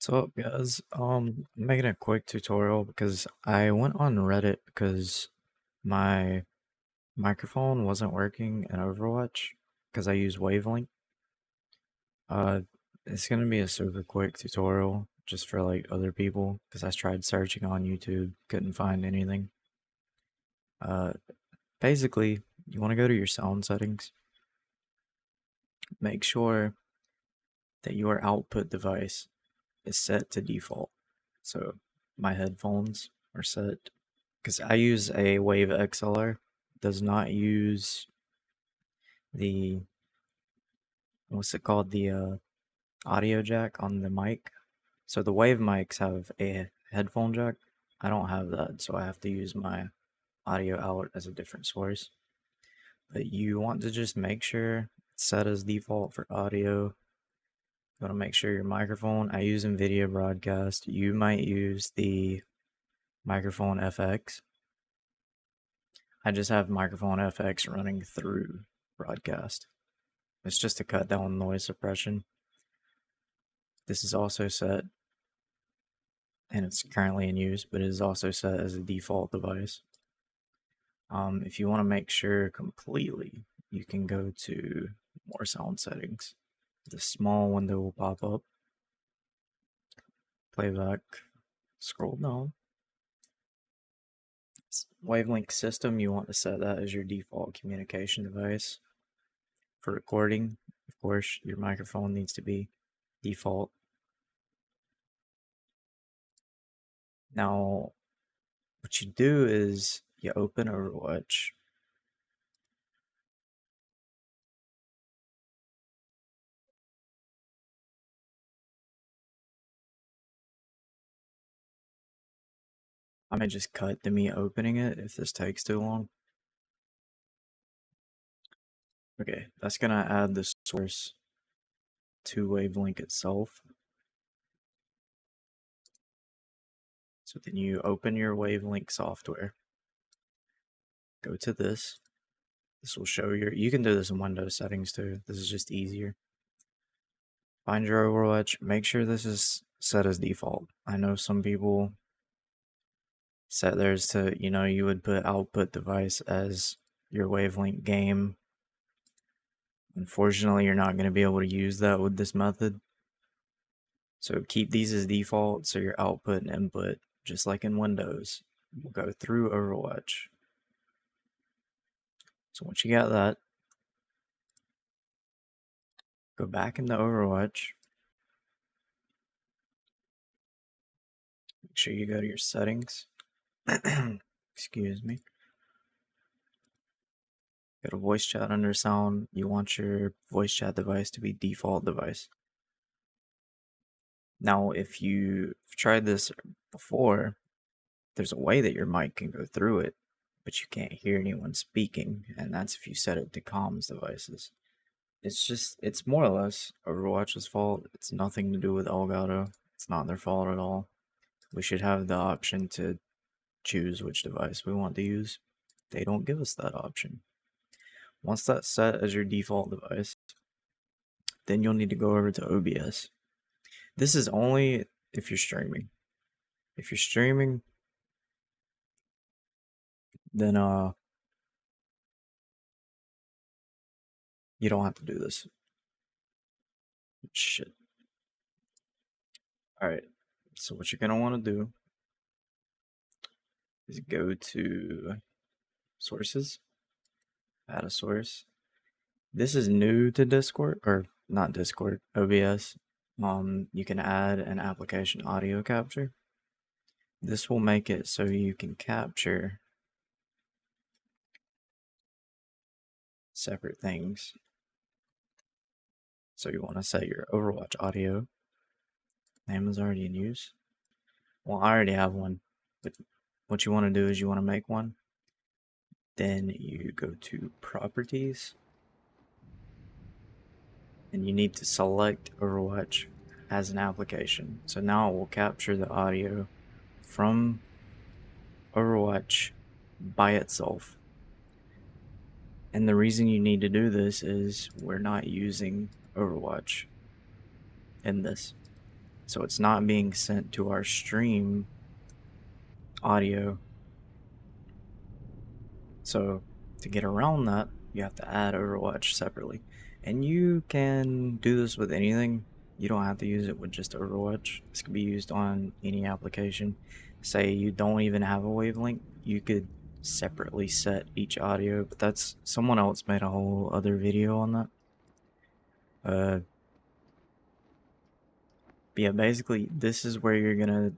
What's up, guys? I'm making a quick tutorial because I went on Reddit because my microphone wasn't working in Overwatch because I use Wavelength. Uh, it's gonna be a super quick tutorial just for like other people because I tried searching on YouTube, couldn't find anything. Uh, Basically, you want to go to your sound settings, make sure that your output device is set to default. So my headphones are set because I use a Wave XLR, does not use the what's it called, the audio jack on the mic. So the Wave mics have a headphone jack. I don't have that, so I have to use my audio out as a different source. But you want to just make sure it's set as default for audio. You want to make sure your microphone, I use NVIDIA Broadcast. You might use the microphone FX. I just have microphone FX running through Broadcast. It's just to cut down noise suppression. This is also set, and it's currently in use, but it is also set as a default device. If you want to make sure completely, you can go to more sound settings. The small window will pop up. Playback, scroll down. Wavelength system, you want to set that as your default communication device. For recording, of course, your microphone needs to be default. Now, what you do is you open Overwatch. I may just cut to me opening it if this takes too long. Okay, that's gonna add the source to Wavelength itself. So then you open your Wavelength software. Go to this. This will show you can do this in Windows settings too. This is just easier. Find your Overwatch. Make sure this is set as default. I know some people set theirs to, you would put output device as your Wavelength game. Unfortunately, you're not going to be able to use that with this method. So keep these as default so your output and input, just like in Windows, will go through Overwatch. So once you got that, go back into Overwatch. Make sure you go to your settings. Excuse me. Go to voice chat under sound. You want your voice chat device to be default device. Now, if you've tried this before, there's a way that your mic can go through it, but you can't hear anyone speaking, and that's if you set it to comms devices. It's more or less Overwatch's fault. It's nothing to do with Elgato. It's not their fault at all. We should have the option to choose which device we want to use. They don't give us that option. Once that's set as your default device, then you'll need to go over to OBS. This is only if you're streaming. If you're streaming, then you don't have to do this. Shit. Alright, so what you're gonna want to do is go to sources, add a source. This is new to Discord, or not Discord, OBS. You can add an application audio capture. This will make it so you can capture separate things. So you want to set your Overwatch audio. Name is already in use. Well, I already have one, but what you want to do is you want to make one. Then you go to properties, and you need to select Overwatch as an application. So now it will capture the audio from Overwatch by itself. And the reason you need to do this is we're not using Overwatch in this. So it's not being sent to our stream audio. So to get around that, you have to add Overwatch separately. And you can do this with anything. You don't have to use it with just Overwatch. This could be used on any application. Say you don't even have a wavelength, you could separately set each audio, but that's someone else made a whole other video on that. But yeah, basically this is where you're gonna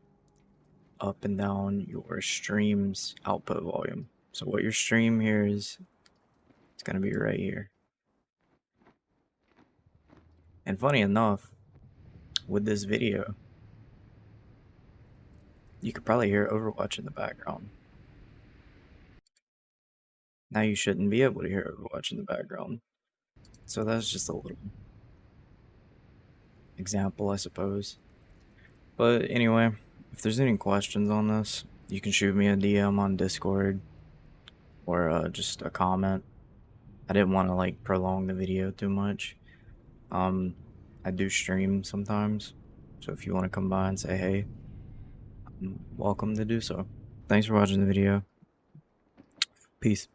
up and down your stream's output volume. So what your stream here is, it's gonna be right here. And funny enough, with this video, you could probably hear Overwatch in the background. Now you shouldn't be able to hear Overwatch in the background. So that's just a little example, I suppose. But anyway, if there's any questions on this, you can shoot me a DM on Discord or just a comment. I didn't want to like prolong the video too much. I do stream sometimes, so if you want to come by and say hey, I'm welcome to do so. Thanks for watching the video. Peace.